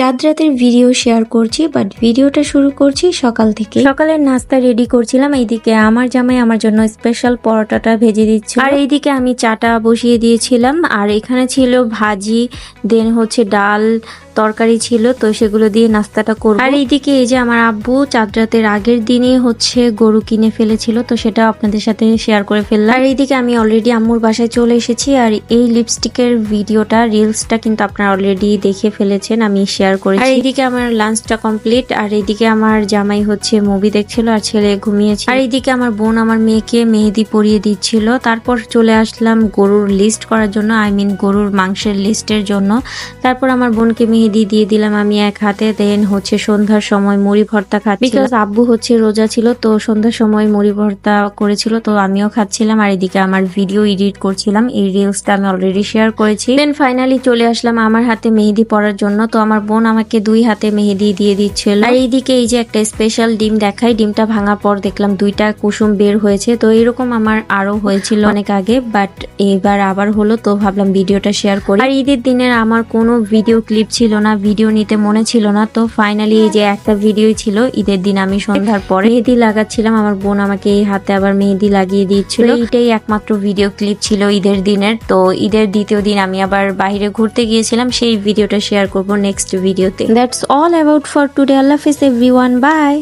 চাঁদ রাতের video share করছি, বাট ভিডিওটা শুরু করছি সকাল থেকে। সকালের নাস্তা রেডি করছিলাম, এইদিকে আমার জামাই আমার জন্য স্পেশাল পরোটাটা ভেজে দিচ্ছে, আর এইদিকে আমি চাটা বসিয়ে দিয়েছিলাম। আর এখানে ছিল ভাজি, দেন হচ্ছে ডাল তরকারি ছিল, তো সেগুলো দিয়ে নাস্তাটা করব। আর এইদিকে এই যে আমার আব্বু চাঁদ রাতের আগের দিনে হচ্ছে গরু কিনে ফেলেছিল, তো সেটা আপনাদের সাথে শেয়ার করে ফেললাম। আর এইদিকে আমি অলরেডি আম্মুর বাসায় চলে এসেছি, আর এই লিপস্টিকের ভিডিওটা রিলসটা কিন্তু আপনারা অলরেডি দেখে ফেলেছেন, আমি শেয়ার করেছি। আর এইদিকে আমার লাঞ্চটা কমপ্লিট, আর এইদিকে আমার জামাই হচ্ছে মুভি দেখছিল আর ছেলে ঘুমিয়েছে। আর এইদিকে আমার বোন আমার মেয়েকে মেহেদি পরিয়ে দিচ্ছিল। তারপর চলে আসলাম গরুর লিস্ট করার জন্য, গরুর মাংসের লিস্টের জন্য। তারপর আমার বোনকে মেহেদি দিয়ে দিলাম আমি এক হাতে। দেন হচ্ছে সন্ধ্যার সময় মুড়ি ভর্তা খাচ্ছি, বিকজ আব্বু হচ্ছে রোজা ছিল, তো সন্ধ্যার সময় মুড়ি ভর্তা করেছিল, তো আমিও খাচ্ছিলাম। আর এদিকে আমার ভিডিও এডিট করছিলাম, এই রিলসটা আমি অলরেডি শেয়ার করেছি। দেন ফাইনালি চলে আসলাম আমার হাতে মেহেদি পরার জন্য, তো আমার বোন আমাকে 2 হাতে মেহেদি দিয়ে দিচ্ছিল। আর এইদিকে এই যে একটা স্পেশাল ডিম দেখাই, ডিমটা ভাঙার পর দেখলাম 2টা কুসুম বের হয়েছে। তো এরকম আমার আরো হয়েছিল অনেক আগে, বাট এবার আবার হলো, তো ভাবলাম ভিডিওটা শেয়ার করি। আর ঈদের দিনের আমার কোনো ভিডিও ক্লিপ ছিল না, ভিডিও নিতে মনে ছিল না, তো ফাইনালি এই যে একটা ভিডিওই ছিল। ঈদের দিন আমি সন্ধ্যার পরে মেহেদি লাগাচ্ছিলাম, আমার বোন আমাকে এই হাতে আবার মেহেদি লাগিয়ে দিচ্ছিল। এইটাই একমাত্র ভিডিও ক্লিপ ছিল ঈদের দিনের। তো ঈদের দ্বিতীয় দিন আমি আবার বাইরে ঘুরতে গিয়েছিলাম, সেই ভিডিওটা শেয়ার করব নেক্সট ভিডিওতে। That's all about for today. আল্লাহ হাফেজ এভরিওয়ান, বাই।